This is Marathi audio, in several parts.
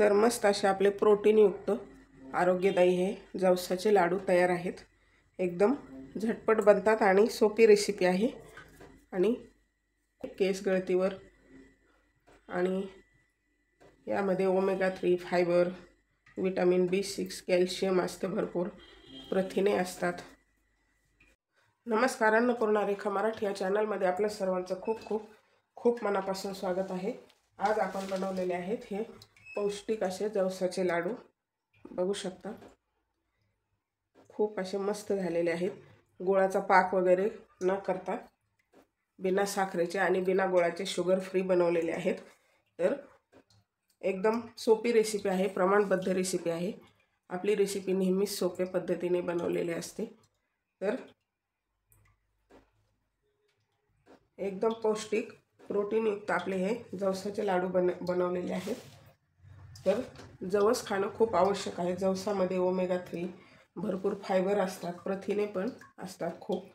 तर मस्त असे आपले प्रोटीनयुक्त आरोग्यदायी हे जवसाचे लाडू तयार आहेत। एकदम झटपट बनतात आणि सोपी रेसिपी आहे आणि केस गळतीवर आणि यामध्ये omega 3 fibre, vitamin B6, calcium असते, भरपूर प्रथिने असतात। नमस्कार, अन्नपूर्णा रेखा मराठी या चॅनलमध्ये आपल्या सर्वांचं खूप मनापासून स्वागत आहे। आज आपण बनवलेले आहेत हे पौष्टिक असे जवसाचे लाडू। बघू शकता खूप असे मस्त झालेले आहेत। गुळाचा पाक वगैरे न करता बिना साखरेचे आणि बिना गुळाचे शुगर फ्री बनवलेले आहेत। तर एकदम सोपी रेसिपी आहे, प्रमाणबद्ध रेसिपी आहे। आपली रेसिपी नेहमीच सोप्या पद्धतीने बनवलेली असते। तर एकदम पौष्टिक प्रोटीनयुक्त आपले हे जवसाचे लाडू बनवलेले आहेत। तर जवस खाणं खूप आवश्यक आहे। जवसामध्ये ओमेगा 3 भरपूर फायबर असतात, प्रथिने पण असतात खूप।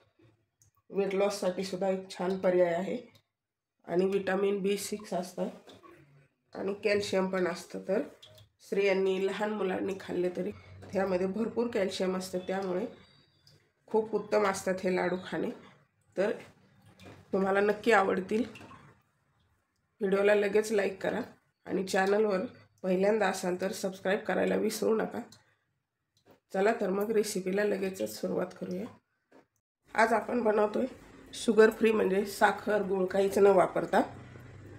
वेट लॉससाठी सुद्धा एक छान पर्याय आहे आणि विटामिन B6 असतात आणि कॅल्शियम पण असतं। तर स्त्रियांनी, लहान मुलांनी खाल्ले तरी त्यामध्ये भरपूर कॅल्शियम असतं, त्यामुळे खूप उत्तम असतात हे लाडू खाणे। तर तुम्हाला नक्की आवडतील। व्हिडिओला लगेच लाईक करा आणि चॅनलवर पहिल्यांदा असाल तर सबस्क्राईब करायला विसरू नका। चला तर मग रेसिपीला लगेचच सुरुवात करूया। आज आपण बनवतोय शुगर फ्री, म्हणजे साखर गूळ काहीच न वापरता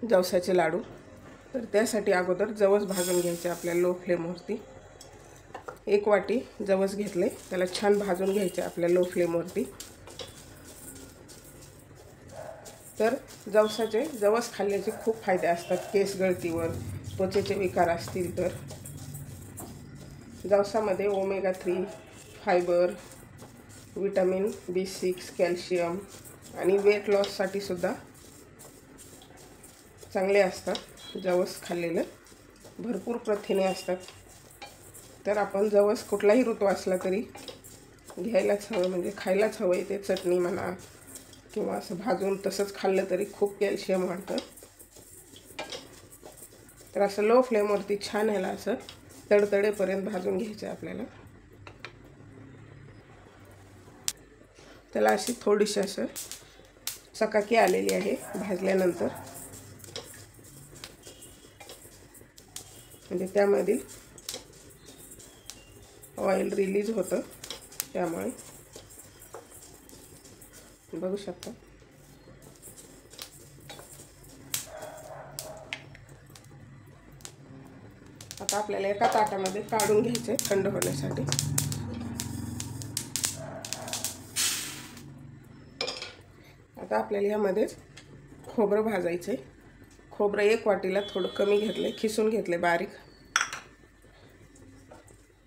जवसाचे लाडू। तर त्यासाठी अगोदर जवस भाजून घ्यायचे आपल्याला लो फ्लेमवरती। 1 वाटी जवस घेतले, त्याला छान भाजून घ्यायचे आपल्या लो फ्लेमवरती। तर जवस खाल्ल्याचे खूप फायदे असतात केस गळतीवर, त्वचेचे विकार असतील तर। जवसामध्ये omega 3 fibre, vitamin B6, calcium आणि वेट लॉससाठी सुद्धा चांगले असतात। जवस खाल्लेले भरपूर प्रथिने असतात। तर आपण जवस कुठलाही ऋतू असला तरी घ्यायलाच हवं, म्हणजे खायलाच हवं। ते चटणी म्हणा किंवा असं भाजून तसंच खाल्लं तरी खूप कॅल्शियम वाढतं। तर असं लो फ्लेमवरती छान ह्याला असं तडतडेपर्यंत भाजून घ्यायचं आपल्याला। त्याला अशी थोडीशी असं चकाकी आलेली आहे भाजल्यानंतर, म्हणजे त्यामधील ऑइल रिलीज होतं, त्यामुळे बघू शकता। आता आपल्याला एका ताटामध्ये काढून घ्यायचे थंड होण्यासाठी। आता आपल्याला यामध्येच खोबरं भाजायचे। खोबरं 1 वाटीला थोडं कमी घेतले, खिसून घेतले बारीक।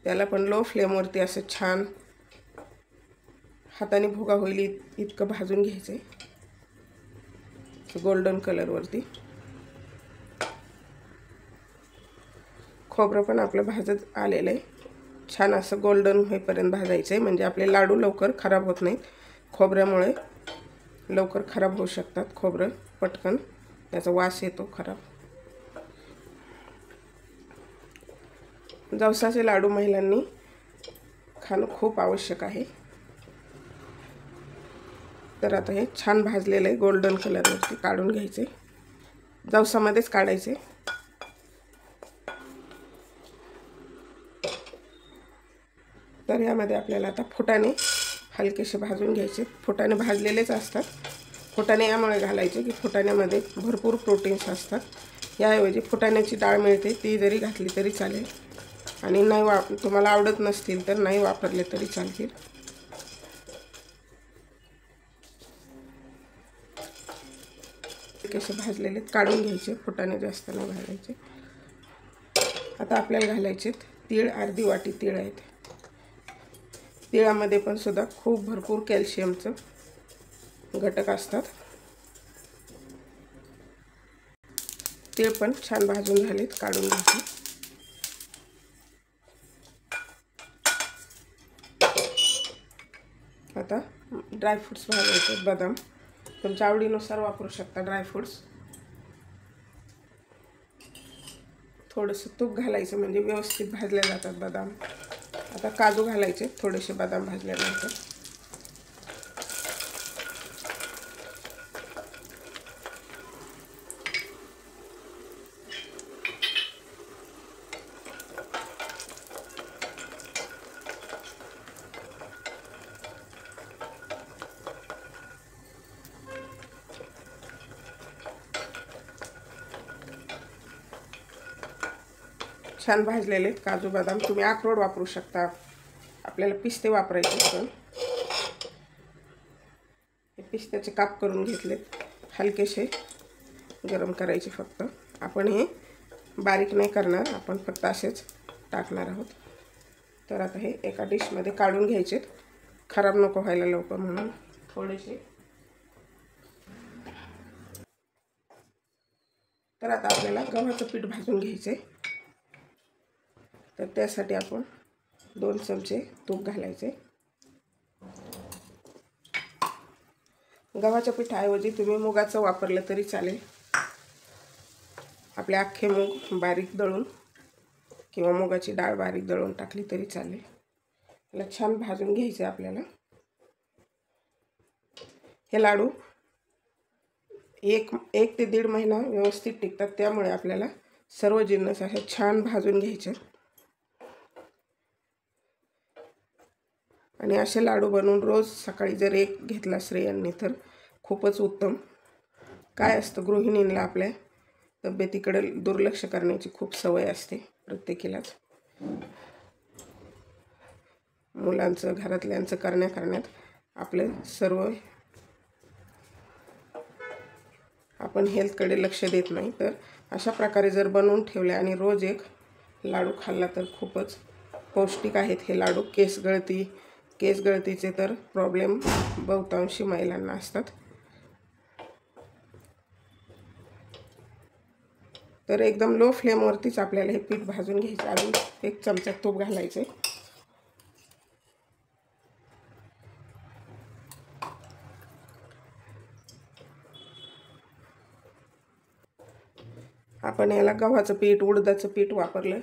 त्याला पण लो फ्लेमवरती असं छान हाताने भुगा होईल इतकं भाजून घ्यायचे, गोल्डन कलरवरती। खोबरं पण आपलं भाजत आलेलं आहे, छान असं गोल्डन होईपर्यंत भाजायचं आहे, म्हणजे आपले लाडू लवकर खराब होत नाहीत। खोबऱ्यामुळे लवकर खराब होऊ शकतात, खोबरं पटकन त्याचा वास येतो खराब। जवसाचे लाडू महिलांनी खाणं खूप आवश्यक आहे। तर आता हे छान भाजलेलं आहे, गोल्डन कलरवरती काढून घ्यायचे, जवसामध्येच काढायचे। तर यामध्ये आपल्याला आता फुटाणे हलकेसे भाजून घ्यायचे। फुटाणे भाजलेलेच असतात, फुटाणे यामुळे घालायचे की फुटाण्यामध्ये भरपूर प्रोटीन्स असतात। याऐवजी फुटाण्याची डाळ मिळते, ती जरी घातली तरी चालेल, आणि नाही तुम्हाला आवडत नसतील तर नाही वापरले तरी चालतील। कसे भाजलेले काढून घ्यायचे, फुटाणे जास्त नाही घालायचे। आता आपल्याला घालायचे तीळ, अर्धी वाटी तीळ आहेत। तिळामध्ये पण सुद्धा खूप भरपूर कॅल्शियमचं घटक असतात। तीळ पण छान भाजून झालेत, काढून घ्यायचे। आता ड्रायफ्रूट्स भाजायचे, बदाम तुमच्या आवडीनुसार वापरू शकता ड्रायफ्रूट्स। थोडंसं तूप घालायचं म्हणजे व्यवस्थित भाजले जातात बदाम. आता काजू घालायचे थोडेसे बदाम भाजल्यानंतर. छान भाजलेले काजू बदाम. तुम्ही अक्रोड वापरू शकता, आपल्याला पिस्ते वापरायचे. पण हे पिस्त्याचे काप करून घेतलेत, हलकेसे गरम करायचे फक्त. आपण हे बारीक नाही करणार, आपण फक्त असेच टाकणार आहोत. तर आता हे एका डिशमध्ये काढून घ्यायचे, खराब नको व्हायला लवकर म्हणून. थोडेसे तर आता आपल्याला गव्हाचं पीठ भाजून घ्यायचे. तर त्यासाठी आपण 2 चमचे तूप घालायचे. गव्हाच्या पिठाऐवजी तुम्ही मुगाचं वापरलं तरी चालेल. आपले अख्खे मूग बारीक दळून किंवा मुगाची डाळ बारीक दळून टाकली तरी चालेल. याला छान भाजून घ्यायचे आपल्याला. हे लाडू एक ते 1.5 महिना व्यवस्थित टिकतात. त्यामुळे आपल्याला सर्व जिन्नस असे छान भाजून घ्यायचे. आणि असे लाडू बनवून रोज सकाळी जर एक घेतला स्त्रियांनी तर खूपच उत्तम. काय असतं, गृहिणींना आपल्या तब्येतीकडे दुर्लक्ष करण्याची खूप सवय असते प्रत्येकीलाच. मुलांचं घरातल्यांचं करण्यात आपले सर्व आपण हेल्थकडे लक्ष देत नाही. तर अशा प्रकारे जर बनवून ठेवले आणि रोज एक लाडू खाल्ला तर खूपच पौष्टिक आहेत हे लाडू. केस गळतीचे तर प्रॉब्लेम बहुतांशी महिलांना असतात. तर एकदम लो फ्लेमवरतीच आपल्याला हे पीठ भाजून घ्यायचे. आणि 1 चमचा तूप घालायचे. आपण याला गव्हाचं पीठ, उडदाचं पीठ वापरलं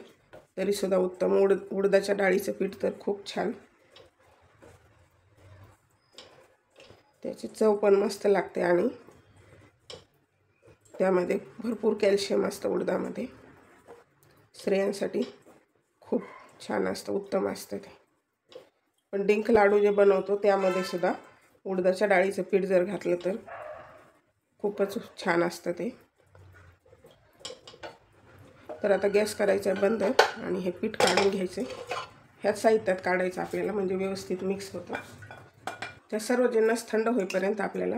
तरीसुद्धा उत्तम. उडदाच्या डाळीचं पीठ तर खूप छान, त्याची चव पण मस्त लागते. आणि त्यामध्ये भरपूर कॅल्शियम असतं उडदामध्ये. स्त्रियांसाठी खूप छान असतं, उत्तम असतं ते. पण डिंक लाडू जे बनवतो त्यामध्ये सुद्धा उडदाच्या डाळीचं पीठ जर घातलं तर खूपच छान असतं ते. तर आता गॅस करायचा बंद आणि हे पीठ काढून घ्यायचे. ह्याच साहित्यात काढायचं आपल्याला म्हणजे व्यवस्थित मिक्स होतं. त्या सर्व जिन्नस थंड होईपर्यंत आपल्याला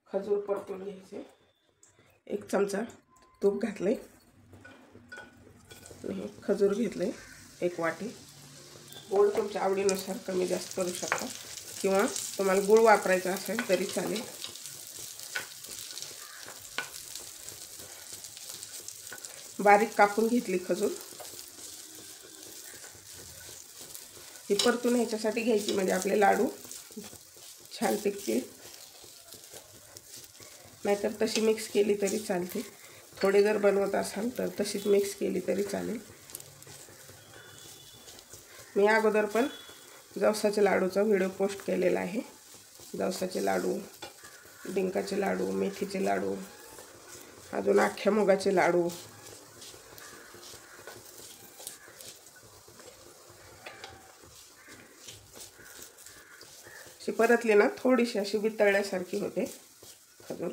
खजूर परतून घ्यायचे. 1 चमचा तूप घातले. हे खजूर घेतले 1 वाटी. गोड तुमच्या आवडीनुसार कमी जास्त करू शकता किंवा तुम्हाला गूळ वापरायचा असेल तरी चालेल. बारीक कापून घेतली खजूर. ही परतून ह्याच्यासाठी घ्यायची म्हणजे आपले लाडू छान टिकतील. नाहीतर तशी मिक्स केली तरी चालते. थोडे जर बनवत असाल तर तशीच मिक्स केली तरी चालेल. मी अगोदर पण जवसाच्या लाडूचा व्हिडिओ पोस्ट केलेला आहे. जवसाचे लाडू, डिंकाचे लाडू, मेथीचे लाडू, अजून अख्ख्या मुगाचे लाडू. अशी परतली ना थोडीशी अशी वितळल्यासारखी होते खजूर.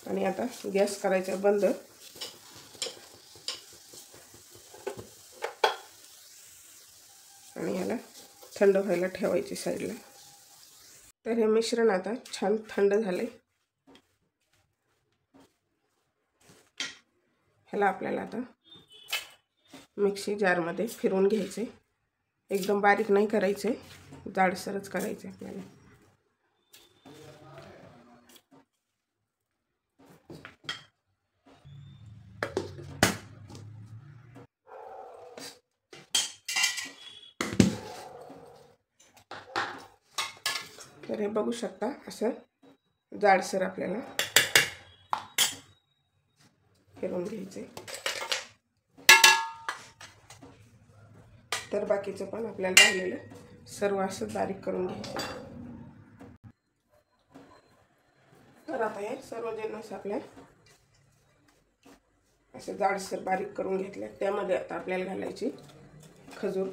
आणि आता गॅस करायचा बंद. आणि याला थंड व्हायला ठेवायची साईडला. तर हे मिश्रण आता छान थंड झाले. ह्याला आपल्याला आता मिक्सी जारमध्ये फिरवून घ्यायचे. एकदम बारीक नाही करायचे, जाडसरच करायचे आपल्याला. तर तर हे बघू शकता असं जाडसर आपल्याला फिरवून घ्यायचे। तर बाकीचं पण आपल्याला राहिलेलं सर्व असं बारीक करून घ्यायचं। तर आता हे सर्व जिन्नस आपल्या असं जाडसर बारीक करून घेतले। त्यामध्ये आता आपल्याला घालायची खजूर।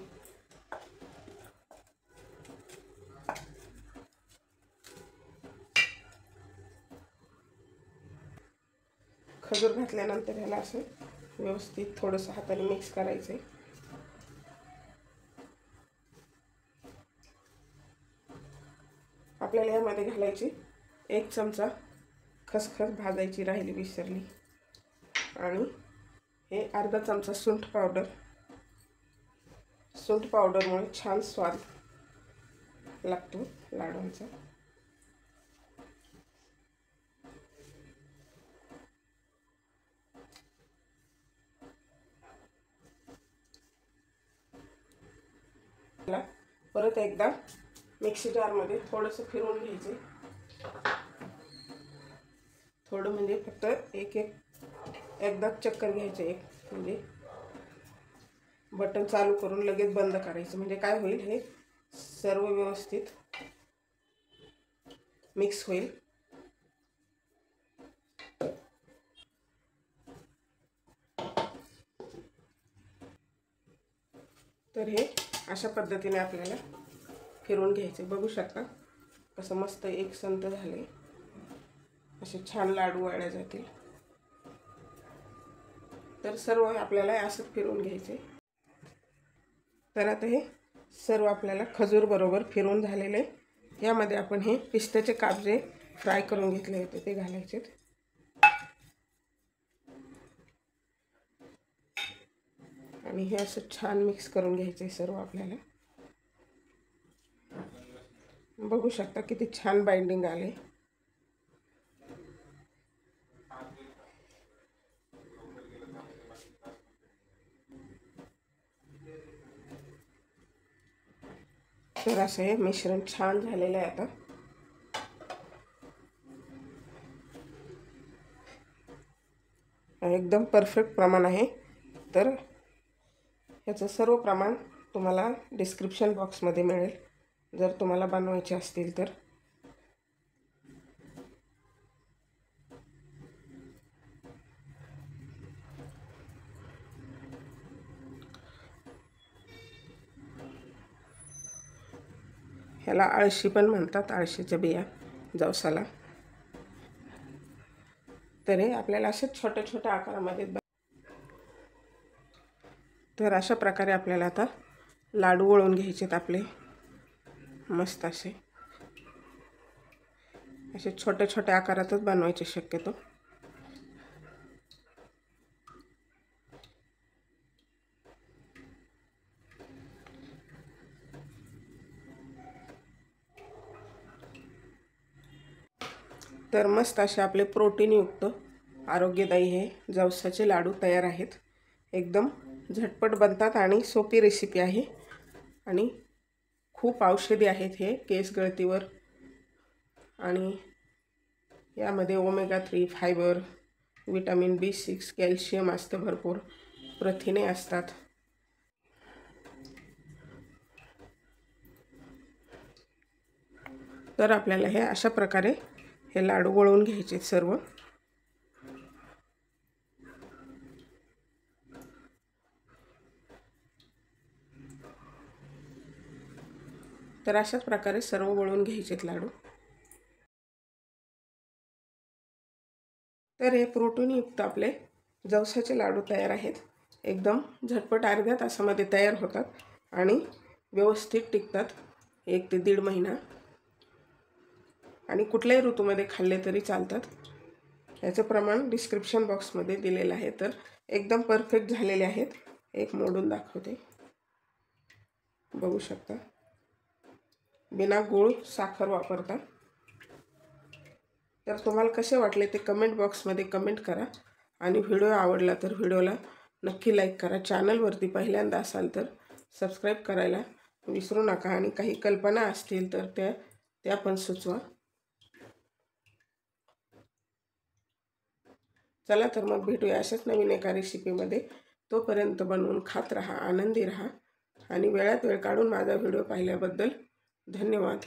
खजूर घातल्यानंतर ह्याला असं व्यवस्थित थोडंसं हाताने मिक्स करायचं। आपल्याला यामध्ये घालायची 1 चमचा खसखस भाजायची राहिली विसरली, आणि हे अर्धा चमचा सुंठ पावडर। सुंठ पावडरमुळे छान स्वाद लागतो लाडूंचा। परत एकदा मिक्सी जार मध्ये थोडंसं फिरवून घ्यायचे। थोडं म्हणजे फक्त एकदा चक्कर घ्यायचे, म्हणजे बटन चालू करून लगेच बंद करायचं, म्हणजे काय होईल हे सर्व व्यवस्थित मिक्स होईल। तर हे अशा पद्धतीने आपल्याला फिरवून घ्यायचे। बघू शकता कसं मस्त एकसंध झाले, असे छान लाडू वाळले जातील। तर सर्व आपल्याला असं फिरवून घ्यायचे। तर आता हे सर्व आपल्याला खजूर बरोबर फिरवून झालेले। यामध्ये आपण हे पिस्त्याचे काप जे फ्राय करून घेतले होते ते घालायचे, आणि हे असं छान मिक्स करून घ्यायचे सर्व आपल्याला। बघू शकता किती छान बाइंडिंग आले। तर असं हे मिश्रण छान झालेलं आहे। आता एकदम परफेक्ट प्रमाण आहे। तर याचं सर्व प्रमाण तुम्हाला डिस्क्रिप्शन बॉक्समध्ये मिळेल जर तुम्हाला बनवायचे असतील तर। ह्याला आळशी पण म्हणतात, आळशीच्या बिया, जवसाला। तर हे आपल्याला असे छोट्या छोट्या आकारामध्ये। तर अशा प्रकारे आपल्याला आता लाडू वळून घ्यायचे आपले मस्त असे छोट्या छोट्या आकारातच बनवायचे शक्यतो। तर मस्त असे आपले प्रोटीनयुक्त आरोग्यदायी हे जवसाचे लाडू तयार आहेत। एकदम झटपट बनतात आणि सोपी रेसिपी आहे, आणि खूप औषधी आहेत हे केस गळतीवर। आणि यामध्ये omega 3 fibre, vitamin B6, calcium असते भरपूर, प्रथिने असतात। तर आपल्याला हे अशा प्रकारे हे लाडू वळवून घ्यायचे सर्व। तर अशाच प्रकारे सर्व वळवून घ्यायचे लाडू। तर हे प्रोटीनयुक्त आपले जवसाचे लाडू तयार आहेत। एकदम झटपट अर्ध्या तासामध्ये तयार होतात आणि व्यवस्थित टिकतात 1 ते 1.5 महिना, आणि कुठल्याही ऋतूमध्ये खाल्ले तरी चालतात। याचं प्रमाण डिस्क्रिप्शन बॉक्समध्ये दिलेलं आहे। तर एकदम परफेक्ट झालेले आहेत। एक मोडून दाखवते, बघू शकता, बिना गूळ साखर वापरता। तर तुम्हाला कसे वाटले ते कमेंट बॉक्समध्ये कमेंट करा, आणि व्हिडिओ आवडला तर व्हिडिओला नक्की लाईक करा। चॅनलवरती पहिल्यांदा असाल तर सबस्क्राईब करायला विसरू नका, आणि काही कल्पना असतील तर त्या त्या पण सुचवा. चला तर मग भेटूया अशाच नवीन एका रेसिपीमध्ये. तोपर्यंत बनवून खात राहा, आनंदी राहा आणि वेळात वेळ काढून माझा व्हिडिओ पाहिल्याबद्दल धन्यवाद.